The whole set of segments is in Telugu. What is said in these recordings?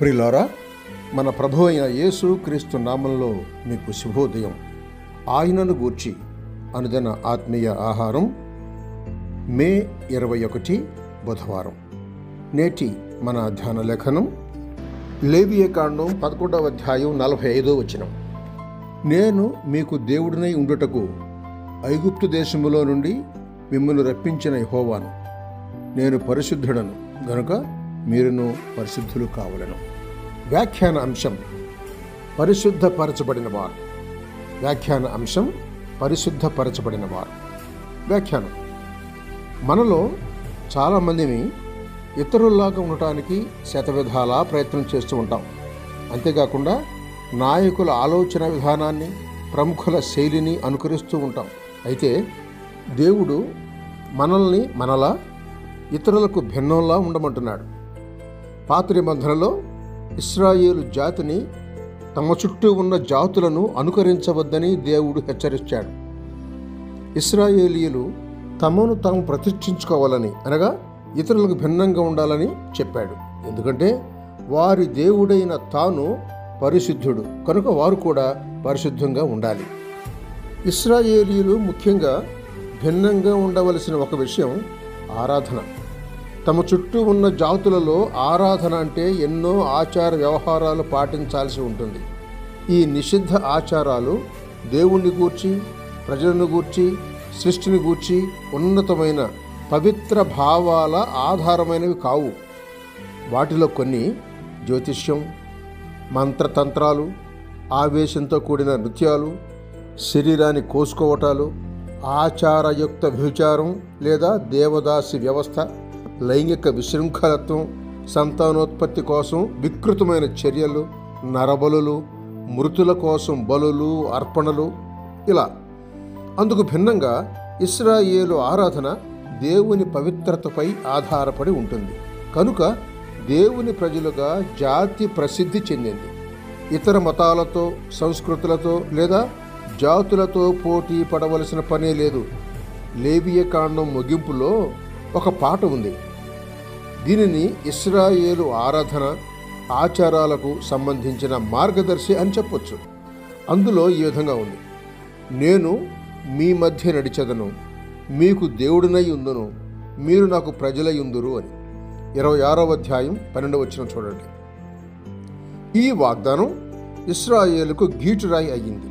ప్రియులారా, మన ప్రభు అయిన యేసు క్రీస్తు నామంలో మీకు శుభోదయం. ఆయనను గూర్చి అనుదిన ఆత్మీయ ఆహారం, మే 21 బుధవారం. నేటి మన ధ్యాన లేఖనం లేవియకాండం 11వ అధ్యాయం 45వ వచనం. నేను మీకు దేవుడినై ఉండుటకు ఐగుప్తు దేశములో నుండి మిమ్మల్ని రప్పించిన యెహోవాను. నేను పరిశుద్ధుడను గనుక మీరును పరిశుద్ధులు కావలను. వ్యాఖ్యాన అంశం పరిశుద్ధపరచబడిన వారు. వ్యాఖ్యాన అంశం పరిశుద్ధపరచబడిన వారు. వ్యాఖ్యానం: మనలో చాలామందిని ఇతరుల్లాగా ఉండటానికి శతవిధాలా ప్రయత్నం చేస్తూ ఉంటాం. అంతేకాకుండా నాయకుల ఆలోచన విధానాన్ని, ప్రముఖుల శైలిని అనుకరిస్తూ ఉంటాం. అయితే దేవుడు మనల్ని మనలా ఇతరులకు భిన్నంలా ఉండమంటున్నాడు. పాత నిబంధనలో ఇశ్రాయేలు జాతిని తమ చుట్టూ ఉన్న జాతులను అనుకరించవద్దని దేవుడు హెచ్చరించాడు. ఇశ్రాయేలీయులు తమను తాము ప్రతిష్ఠించుకోవాలని, అనగా ఇతరులకు భిన్నంగా ఉండాలని చెప్పాడు. ఎందుకంటే వారి దేవుడైన తాను పరిశుద్ధుడు కనుక వారు కూడా పరిశుద్ధంగా ఉండాలి. ఇశ్రాయేలీయులు ముఖ్యంగా భిన్నంగా ఉండవలసిన ఒక విషయం ఆరాధన. తమ చుట్టూ ఉన్న జాతులలో ఆరాధన అంటే ఎన్నో ఆచార వ్యవహారాలు పాటించాల్సి ఉంటుంది. ఈ నిషిద్ధ ఆచారాలు దేవుణ్ణి గూర్చి, ప్రజలను గూర్చి, సృష్టిని గూర్చి ఉన్నతమైన పవిత్ర భావాల ఆధారమైనవి కావు. వాటిలో కొన్ని జ్యోతిష్యం, మంత్రతంత్రాలు, ఆవేశంతో కూడిన నృత్యాలు, శరీరాన్ని కోసుకోవటాలు, ఆచారయుక్త వ్యభిచారం లేదా దేవదాసి వ్యవస్థ, లైంగిక విశృంఖలత్వం, సంతానోత్పత్తి కోసం వికృతమైన చర్యలు, నరబలులు, మృతుల కోసం బలులు, అర్పణలు, ఇలా. అందుకు భిన్నంగా ఇశ్రాయేలు ఆరాధన దేవుని పవిత్రతపై ఆధారపడి ఉంటుంది. కనుక దేవుని ప్రజలుగా జాతి ప్రసిద్ధి చెందింది. ఇతర మతాలతో, సంస్కృతులతో లేదా జాతులతో పోటీ పడవలసిన పనే లేదు. లేవియకాండం ముగింపులో ఒక పాట ఉంది. దీనిని ఇశ్రాయేలు ఆరాధన ఆచారాలకు సంబంధించిన మార్గదర్శి అని చెప్పొచ్చు. అందులో ఈ విధంగా ఉంది: నేను మీ మధ్య నడిచెదను, మీకు దేవుడినై ఉందును, మీరు నాకు ప్రజలై ఉందురు అని. 26వ అధ్యాయం 12వ వచనం చూడండి. ఈ వాగ్దానం ఇశ్రాయేలుకు గీటురాయి అయ్యింది.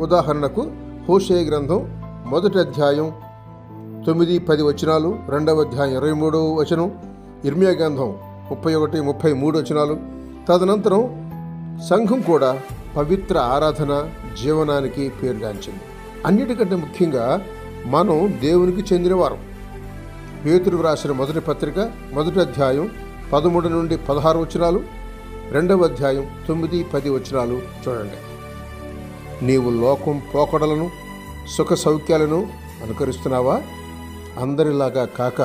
ఉదాహరణకు హోషేయ గ్రంథం 1వ అధ్యాయం 9-10 వచనాలు, 2వ అధ్యాయం 23వ వచనం, ఇర్మియా గ్రంథం 31-33 వచనాలు. తదనంతరం సంఘం కూడా పవిత్ర ఆరాధన జీవనానికి పేరుగాంచింది. అన్నిటికంటే ముఖ్యంగా మనం దేవునికి చెందినవారం. పేతురు రాసిన మొదటి పత్రిక 1వ అధ్యాయం 13-16 వచనాలు, 2వ అధ్యాయం 9-10 వచనాలు చూడండి. నీవు లోకం పోకడలను, సుఖ సౌఖ్యాలను అనుకరిస్తున్నావా? అందరిలాగా కాక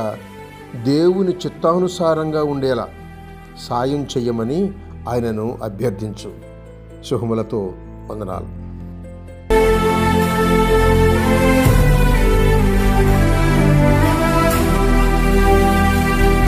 దేవుని చిత్తానుసారంగా ఉండేలా సాయం చెయ్యమని ఆయనను అభ్యర్థించు. శుభములతో వందనాలు.